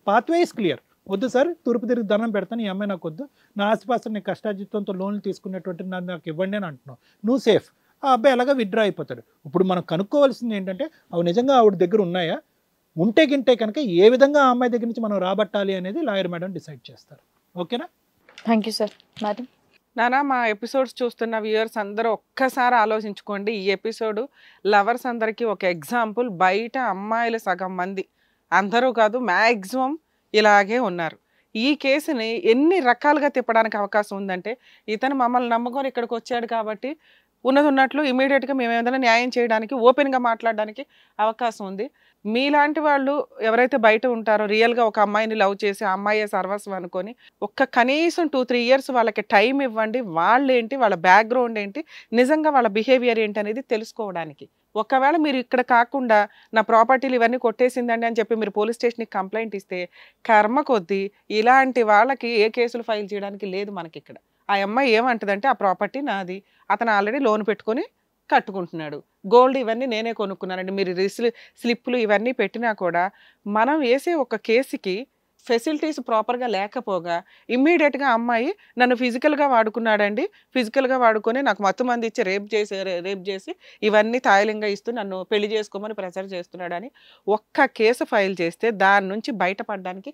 పాత్వే ఇస్ క్లియర్. వద్దు సార్, తూర్పు తిరిగి దండం పెడతాను, ఈ అమ్మాయి నాకు వద్దు, నా ఆస్తిపాస్తులు నేను కష్టాజిత్వంతో లోన్లు తీసుకునేటువంటి నాకు ఇవ్వండి అని అంటున్నావు. నువ్వు సేఫ్, ఆ అబ్బాయి అలాగా విత్డ్రా అయిపోతాడు. ఇప్పుడు మనం కనుక్కోవాల్సింది ఏంటంటే అవి నిజంగా ఆవిడ దగ్గర ఉన్నాయా, ఉంటే గింటే కనుక ఏ విధంగా ఆ అమ్మాయి దగ్గర నుంచి మనం రాబట్టాలి అనేది లాయర్ మేడం డిసైడ్ చేస్తారు. ఓకేనా? Thank you sir. మేడం నానా, మా ఎపిసోడ్స్ చూస్తున్న వ్యూయర్స్ అందరూ ఒక్కసారి ఆలోచించుకోండి. ఈ ఎపిసోడ్ లవర్స్ అందరికీ ఒక ఎగ్జాంపుల్. బయట అమ్మాయిలు సగం మంది, అందరూ కాదు మ్యాక్సిమం ఇలాగే ఉన్నారు. ఈ కేసుని ఎన్ని రకాలుగా తిప్పడానికి అవకాశం ఉందంటే, ఇతను మమ్మల్ని నమ్ముకొని ఇక్కడికి వచ్చాడు కాబట్టి ఉన్నది ఉన్నట్లు ఇమీడియట్గా మేము ఏదైనా న్యాయం చేయడానికి, ఓపెన్గా మాట్లాడడానికి అవకాశం ఉంది. మీలాంటి వాళ్ళు ఎవరైతే బయట ఉంటారో, రియల్గా ఒక అమ్మాయిని లవ్ చేసి ఆ అమ్మాయే సర్వస్వం అనుకొని కనీసం 2-3 ఇయర్స్ వాళ్ళకి టైం ఇవ్వండి. వాళ్ళేంటి, వాళ్ళ బ్యాక్గ్రౌండ్ ఏంటి, నిజంగా వాళ్ళ బిహేవియర్ ఏంటి అనేది తెలుసుకోవడానికి. ఒకవేళ మీరు ఇక్కడ కాకుండా నా ప్రాపర్టీలు ఇవన్నీ కొట్టేసిందండి అని చెప్పి మీరు పోలీస్ స్టేషన్కి కంప్లైంట్ ఇస్తే కర్మ కొద్దీ ఇలాంటి వాళ్ళకి ఏ కేసులు ఫైల్ చేయడానికి లేదు మనకి ఇక్కడ. ఆ అమ్మాయి ఏమంటదంటే ఆ ప్రాపర్టీ నాది, అతను ఆల్రెడీ లోన్ పెట్టుకొని కట్టుకుంటున్నాడు, గోల్డ్ ఇవన్నీ నేనే కొనుక్కున్నానండి, మీరు స్లిప్లు ఇవన్నీ పెట్టినా కూడా మనం వేసే ఒక కేసుకి ఫెసిలిటీస్ ప్రాపర్గా లేకపోగా ఇమ్మీడియట్గా అమ్మాయి నన్ను ఫిజికల్గా వాడుకున్నాడండి, ఫిజికల్గా వాడుకొని నాకు మత్తు మంది ఇచ్చి రేప్ చేసి ఇవన్నీ తాయిలంగా ఇస్తూ నన్ను పెళ్లి చేసుకోమని ప్రెషర్ చేస్తున్నాడని ఒక్క కేసు ఫైల్ చేస్తే దాని నుంచి బయటపడడానికి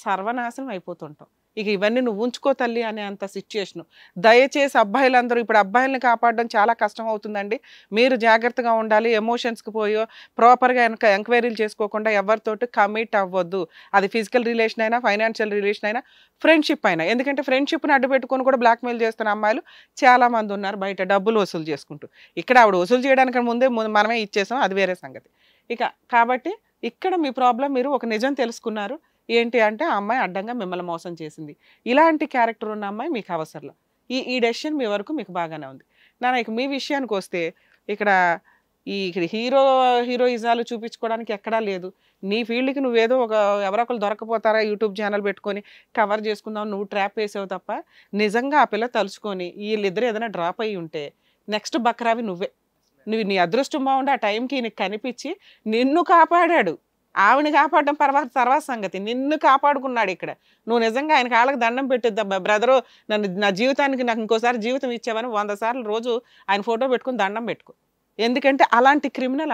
సర్వనాశనం అయిపోతుంటాం. ఇక ఇవన్నీ నువ్వు ఉంచుకో తల్లి అనే అంత సిచ్యుయేషను. దయచేసి అబ్బాయిలందరూ, ఇప్పుడు అబ్బాయిల్ని కాపాడడం చాలా కష్టం అవుతుందండి, మీరు జాగ్రత్తగా ఉండాలి. ఎమోషన్స్కి పోయో ప్రాపర్గా ఎంక్వైరీలు చేసుకోకుండా ఎవరితోటి కమిట్ అవ్వద్దు. అది ఫిజికల్ రిలేషన్ అయినా, ఫైనాన్షియల్ రిలేషన్ అయినా, ఫ్రెండ్షిప్ అయినా. ఎందుకంటే ఫ్రెండ్షిప్ని అడ్డు పెట్టుకొని కూడా బ్లాక్మెయిల్ చేస్తున్న అమ్మాయిలు చాలామంది ఉన్నారు బయట, డబ్బులు వసూలు చేసుకుంటూ. ఇక్కడ ఆవిడ వసూలు చేయడానికి ముందే మనమే ఇచ్చేసాం, అది వేరే సంగతి. ఇక కాబట్టి ఇక్కడ మీ ప్రాబ్లం, మీరు ఒక నిజం తెలుసుకున్నారు ఏంటి అంటే ఆ అమ్మాయి అడ్డంగా మిమ్మల్ని మోసం చేసింది. ఇలాంటి క్యారెక్టర్ ఉన్న అమ్మాయి మీకు అవసరం. ఈ డెసిషన్ మీ వరకు మీకు బాగానే ఉంది. ఇక మీ విషయానికి వస్తే ఇక్కడ హీరోయిజాలు చూపించుకోవడానికి ఎక్కడా లేదు. నీ ఫీల్డ్కి నువ్వేదో ఎవరో ఒకరు దొరకపోతారా యూట్యూబ్ ఛానల్ పెట్టుకొని కవర్ చేసుకుందాం, నువ్వు ట్రాప్ వేసావు తప్ప నిజంగా ఆ పిల్ల తలుచుకొని వీళ్ళిద్దరు ఏదైనా డ్రాప్ అయ్యి ఉంటే నెక్స్ట్ బక్రావి నువ్వే. నీ అదృష్టం బాగుండి ఆ టైంకి నీకు కనిపించి నిన్ను కాపాడాడు. ఆవిని కాపాడడం తర్వాత సంగతి, నిన్ను కాపాడుకున్నాడు ఇక్కడ. నువ్వు నిజంగా ఆయన కాళ్ళకి దండం పెట్టిద్దా బ్రదరు, నా జీవితానికి నాకు ఇంకోసారి జీవితం ఇచ్చావని 100 సార్లు రోజు ఆయన ఫోటో పెట్టుకుని దండం పెట్టుకో. ఎందుకంటే అలాంటి క్రిమినల్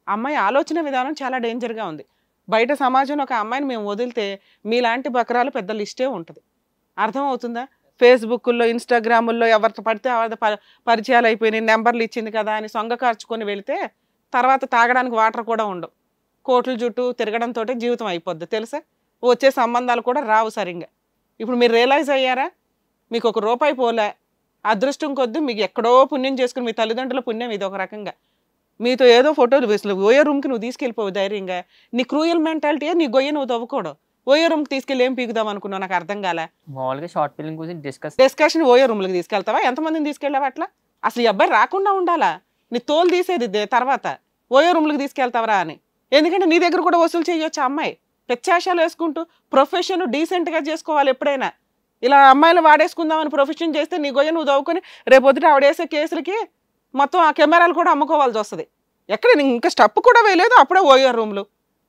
అమ్మాయి ఆలోచన విధానం చాలా డేంజర్గా ఉంది. బయట సమాజంలో ఒక అమ్మాయిని మేము వదిలితే మీలాంటి బకరాలు పెద్ద లిస్టే ఉంటుంది. అర్థమవుతుందా? ఫేస్బుక్లో, ఇన్స్టాగ్రాముల్లో ఎవరితో పడితే పరిచయాలు అయిపోయినాయి, నెంబర్లు ఇచ్చింది కదా అని సొంగ కార్చుకొని వెళితే తర్వాత తాగడానికి వాటర్ కూడా ఉండవు. కోట్ల చుట్టూ తిరగడంతో జీవితం అయిపోద్ది తెలుసా. వచ్చే సంబంధాలు కూడా రావు సరిగ్గా. ఇప్పుడు మీరు రియలైజ్ అయ్యారా? మీకు ₹1 పోలే, అదృష్టం కొద్ది మీకు ఎక్కడో పుణ్యం చేసుకుని, మీ తల్లిదండ్రుల పుణ్యం ఇది ఒక రకంగా. మీతో ఏదో ఫోటోలు వేసలు ఓయో రూమ్కి నువ్వు తీసుకెళ్ళిపోవు ధైర్యంగా. నీ క్రూయల్ మెంటాలిటీ, నీ గొయ్య నువ్వు తవ్వుకోవడం. ఓయో రూమ్కి తీసుకెళ్ళి ఏం పీకుదాం అనుకున్నావు, నాకు అర్థం కాలే. మామూలుగా షార్ట్ ఫిల్మ్ గురించి డిస్కషన్ ఓయో రూమ్లకి తీసుకెళ్తావా? ఎంతమందిని తీసుకెళ్ళావా? అట్లా అసలు ఈ అబ్బాయి రాకుండా ఉండాలా, నీ తోలు తీసేది తర్వాత ఓయో రూమ్లకు తీసుకెళ్తావరా అని. ఎందుకంటే నీ దగ్గర కూడా వసూలు చేయొచ్చు అమ్మాయి. పెచ్చాశాలు వేసుకుంటూ ప్రొఫెషన్ డీసెంట్గా చేసుకోవాలి ఎప్పుడైనా. ఇలా అమ్మాయిలు వాడేసుకుందామని ప్రొఫెషన్ చేస్తే నీ గొయ్య నువ్వు దవ్వుకొని రేపొద్దుట ఆవిడేసే కేసులకి మొత్తం ఆ కెమెరాలు కూడా అమ్ముకోవాల్సి వస్తుంది. ఎక్కడ ఇంకా స్టెప్ కూడా వేయలేదు అప్పుడే ఓయో రూమ్లు.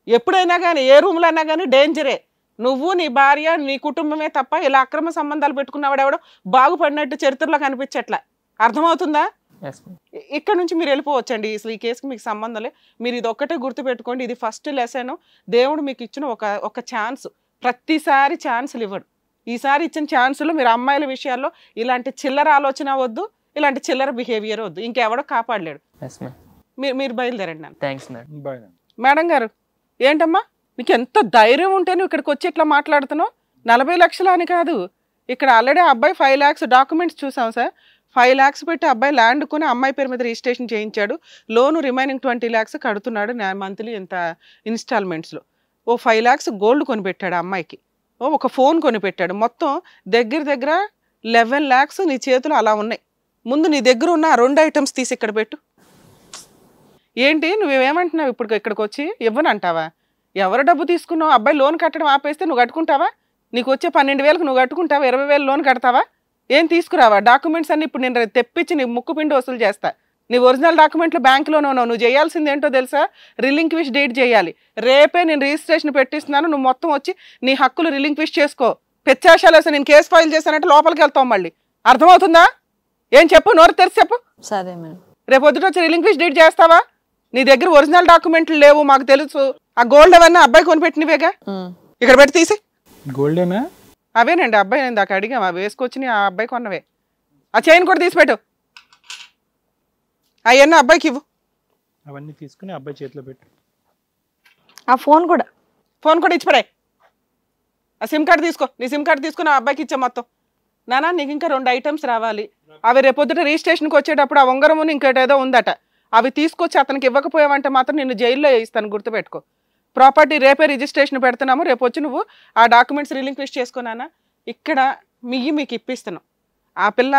ఎప్పుడైనా కానీ ఏ రూమ్లో అయినా కానీ డేంజరే. నువ్వు నీ భార్య నీ కుటుంబమే తప్ప ఇలా అక్రమ సంబంధాలు పెట్టుకున్నవాడెవడో బాగుపడినట్టు చరిత్రలో కనిపించట్లా. అర్థమవుతుందా? ఇక్కడ నుంచి మీరు వెళ్ళిపోవచ్చండి. అసలు ఈ కేసుకి మీకు సంబంధం లేదు. మీరు ఇది ఒక్కటే గుర్తుపెట్టుకోండి, ఇది ఫస్ట్ లెసన్. దేవుడు మీకు ఇచ్చిన ఒక ఛాన్స్. ప్రతిసారి ఛాన్సులు ఇవ్వడు. ఈసారి ఇచ్చిన ఛాన్సులు మీరు అమ్మాయిల విషయాల్లో ఇలాంటి చిల్లర ఆలోచన వద్దు, ఇలాంటి చిల్లర బిహేవియర్ వద్దు. ఇంకెవడో కాపాడలేడు. మీరు బయలుదేరండి. Thanks madam. మేడం గారు ఏంటమ్మా నీకు ఎంత ధైర్యం ఉంటే నువ్వు ఇక్కడికి వచ్చి ఇట్లా మాట్లాడుతున్నావు? 40 లక్షలు అని కాదు, ఇక్కడ ఆల్రెడీ అబ్బాయి 5 lakhs డాక్యుమెంట్స్ చూసాం సార్. 5 lakhs పెట్టి అబ్బాయి ల్యాండ్ కొని అమ్మాయి పేరు మీద రిజిస్ట్రేషన్ చేయించాడు. లోను రిమైనింగ్ 20 lakhs కడుతున్నాడు మంత్లీ ఇంత ఇన్స్టాల్మెంట్స్లో. 5 lakhs గోల్డ్ కొనిపెట్టాడు అమ్మాయికి. ఒక ఫోన్ కొనిపెట్టాడు. మొత్తం దగ్గర 11 lakhs నీ చేతులు అలా ఉన్నాయి. ముందు నీ దగ్గర ఉన్న 2 items తీసి ఇక్కడ పెట్టు. ఏంటి నువ్వేమంటున్నావు? ఇప్పుడు ఇక్కడికి వచ్చి ఇవ్వనంటావా? ఎవరు డబ్బు తీసుకున్నావు? అబ్బాయి లోన్ కట్టడం ఆపేస్తే నువ్వు కట్టుకుంటావా? నీకు వచ్చే 12,000కు నువ్వు కట్టుకుంటావా? 20,000 లోన్ కడతావా? ఏం తీసుకురావా? డాక్యుమెంట్స్ అన్ని ఇప్పుడు నేను తెప్పించి నీ ముక్కు పిండి వసూలు చేస్తా. నీ ఒరిజినల్ డాక్యుమెంట్లు బ్యాంకులోనే ఉన్నావు. నువ్వు చేయాల్సింది ఏంటో తెలుసా? రిలింక్విష్ డేట్ చేయాలి. రేపే నేను రిజిస్ట్రేషన్ పెట్టిస్తున్నాను. నువ్వు మొత్తం వచ్చి నీ హక్కులు రిలింక్విష్ చేసుకో. పెచ్చాశాలు వేసి నేను కేసు ఫైల్ చేశానంటే లోపలికి వెళ్తావు మళ్ళీ. అర్థమవుతుందా? ఏం చెప్పు, నోరు తెరిచి చెప్పు. సరే మేడం. రేపు పొద్దుట వచ్చి రిలింక్విష్ డేట్ చేస్తావా? నీ దగ్గర ఒరిజినల్ డాక్యుమెంట్లు లేవు మాకు తెలుసు. ఆ గోల్డ్ అవన్నీ అబ్బాయి కొనిపెట్టినవేగా, ఇక్కడ పెట్టి తీసి. గోల్డేనా? అవేనండి అబ్బాయి నేను దాకా అడిగా, అవి వేసుకొచ్చి ఆ అబ్బాయి కొన్నవే. ఆ చైన్ కూడా తీసిపెట్టు. అవన్నీ అబ్బాయికి ఇవ్వు. అవన్నీ తీసుకుని అబ్బాయి చేతిలో పెట్టు. ఆ ఫోన్ కూడా ఇచ్చిపడే. ఆ సిమ్ కార్డు తీసుకో. నీ సిమ్ కార్డు తీసుకుని ఆ అబ్బాయికి ఇచ్చా మొత్తం. నానా నీకు ఇంకా 2 items రావాలి. అవి రేపొద్దుట రిజిస్ట్రేషన్కి వచ్చేటప్పుడు ఆ ఉంగరముని ఇంకోటేదో ఉందట, అవి తీసుకొచ్చి అతనికి ఇవ్వకపోయావంటే మాత్రం నిన్ను జైల్లో వేయిస్తాను, గుర్తుపెట్టుకో. ప్రాపర్టీ రేపే రిజిస్ట్రేషన్ పెడుతున్నాము, రేపు వచ్చి నువ్వు ఆ డాక్యుమెంట్స్ రిలింక్విష్ చేసుకున్నానా. ఇక్కడ మీకు ఇప్పిస్తున్నాం. ఆ పిల్ల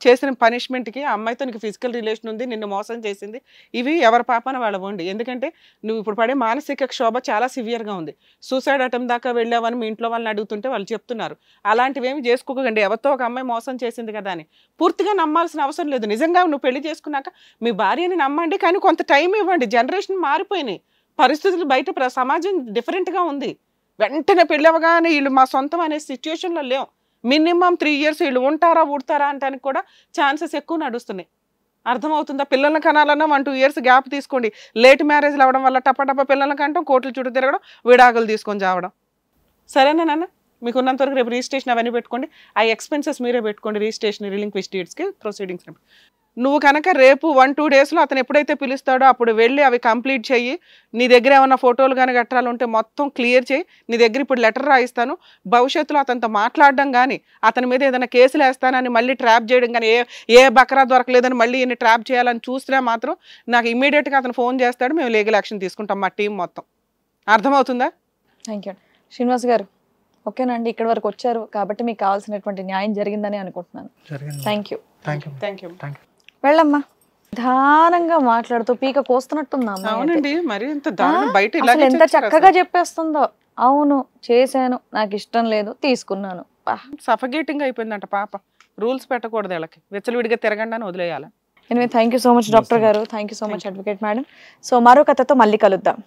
చేసిన పనిష్మెంట్కి ఆ అమ్మాయితో నీకు ఫిజికల్ రిలేషన్ ఉంది, నిన్ను మోసం చేసింది. ఇవి ఎవరి పాపాన వాళ్ళ వండి. ఎందుకంటే నువ్వు ఇప్పుడు పడే మానసిక క్షోభ చాలా సివియర్గా ఉంది. సూసైడ్ అటెంప్ట్ దాకా వెళ్ళావని మీ ఇంట్లో వాళ్ళని అడుగుతుంటే వాళ్ళు చెప్తున్నారు. అలాంటివి ఏమి చేసుకోకండి. ఎవరితో ఒక అమ్మాయి మోసం చేసింది కదా అని పూర్తిగా నమ్మాల్సిన అవసరం లేదు. నిజంగా నువ్వు పెళ్లి చేసుకున్నాక మీ భార్యని నమ్మండి, కానీ కొంత టైం ఇవ్వండి. జనరేషన్ మారిపోయినాయి, పరిస్థితులు బయట సమాజం డిఫరెంట్గా ఉంది. వెంటనే పెళ్ళి అవ్వగానే వీళ్ళు మా సొంతం అనే సిచ్యువేషన్లో లేవు. మినిమం 3 years వీళ్ళు ఉంటారా ఊడతారా అంటానికి కూడా ఛాన్సెస్ ఎక్కువ నడుస్తున్నాయి. అర్థమవుతుందా? పిల్లల్ని కనాలన్నా 1-2 years గ్యాప్ తీసుకోండి. లేట్ మ్యారేజ్లు అవ్వడం వల్ల టపటప పిల్లలకి అంటాం, కోర్టుల చుట్టూ తిరగడం, విడాకులు తీసుకొని చావడం. సరేనా నాన్న? మీకు ఉన్నంత వరకు రేపు రిజిస్ట్రేషన్ అవన్నీ పెట్టుకోండి. ఆ ఎక్స్పెన్సెస్ మీరే పెట్టుకోండి. రిజిస్ట్రేషన్ రిలింక్విష్ డీడ్స్కి ప్రొసీడింగ్స్. నువ్వు కనుక రేపు 1-2 daysలో అతను ఎప్పుడైతే పిలుస్తాడో అప్పుడు వెళ్ళి అవి కంప్లీట్ చెయ్యి. నీ దగ్గర ఏమన్నా ఫోటోలు కానీ గట్రాలు ఉంటే మొత్తం క్లియర్ చేయి. నీ దగ్గర ఇప్పుడు లెటర్ రాయిస్తాను. భవిష్యత్తులో అతనితో మాట్లాడడం కానీ, అతని మీద ఏదైనా కేసులు వేస్తానని మళ్ళీ ట్రాప్ చేయడం కానీ, ఏ బకరా దొరకలేదని మళ్ళీ ఈయన ట్రాప్ చేయాలని చూసినా మాత్రం నాకు ఇమీడియట్గా అతను ఫోన్ చేస్తాడు. మేము లీగల్ యాక్షన్ తీసుకుంటాం మా టీం మొత్తం. అర్థమవుతుందా? Thank you. శ్రీనివాస్ గారు ఓకేనండి, ఇక్కడ వరకు వచ్చారు కాబట్టి మీకు కావాల్సినటువంటి న్యాయం జరిగిందని అనుకుంటున్నాను. Thank you. వెళ్ళమ్మా. నిదానంగా మాట్లాడుతూ పీక కోస్తున్నట్టుందమ్మా. అవునండి, మరి ఇంత దారుణం బయట ఇలా ఎంత చక్కగా చెప్పేస్తుందో. అవును చేశాను, నాకు ఇష్టం లేదు, తీసుకున్నాను. సఫగేటింగ్ అయిపోయిందంట పాప. రూల్స్ పెట్టకూడదు వీళ్ళకి, విచ్చలవిడిగా తిరగండి అని వదిలేయాలి. Anyway thank you so much doctor garu. Thank you so much advocate madam. So మరో కథతో మళ్ళీ కలుద్దాం.